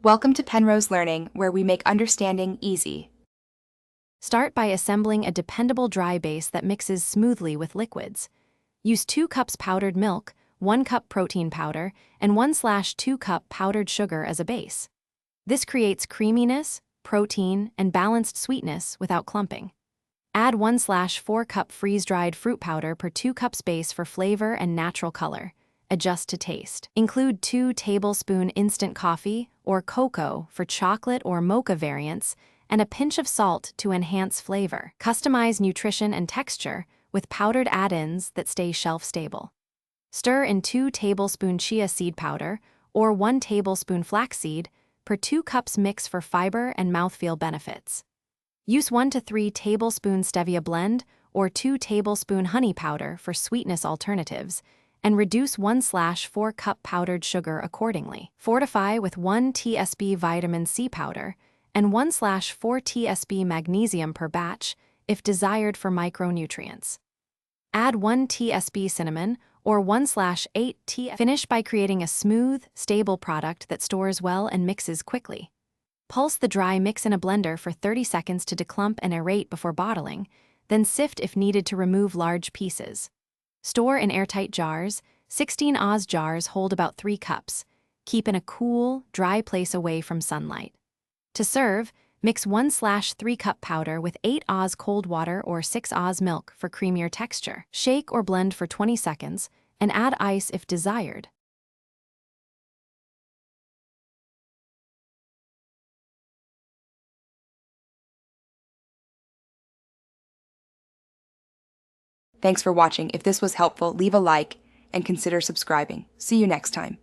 Welcome to Penrose Learning, where we make understanding easy. Start by assembling a dependable dry base that mixes smoothly with liquids. Use 2 cups powdered milk, 1 cup protein powder, and 1/2 cup powdered sugar as a base. This creates creaminess, protein, and balanced sweetness without clumping. Add 1/4 cup freeze-dried fruit powder per 2 cups base for flavor and natural color. Adjust to taste. Include 2 tablespoon instant coffee or cocoa for chocolate or mocha variants, and a pinch of salt to enhance flavor. Customize nutrition and texture with powdered add-ins that stay shelf-stable. Stir in 2 tablespoon chia seed powder or 1 tablespoon flaxseed per 2 cups mix for fiber and mouthfeel benefits. Use 1 to 3 tablespoon stevia blend or 2 tablespoon honey powder for sweetness alternatives, and reduce 1/4 cup powdered sugar accordingly. Fortify with 1 TSB vitamin C powder and 1/4 TSB magnesium per batch if desired for micronutrients. Add 1 TSB cinnamon or 1/8 T. Finish by creating a smooth, stable product that stores well and mixes quickly. Pulse the dry mix in a blender for 30 seconds to declump and aerate before bottling, then sift if needed to remove large pieces. Store in airtight jars. 16 Oz jars hold about 3 cups. Keep in a cool, dry place away from sunlight. To serve, mix 1/3 cup powder with 8 Oz cold water or 6 Oz milk for creamier texture. Shake or blend for 20 seconds and add ice if desired. Thanks for watching. If this was helpful, leave a like and consider subscribing. See you next time.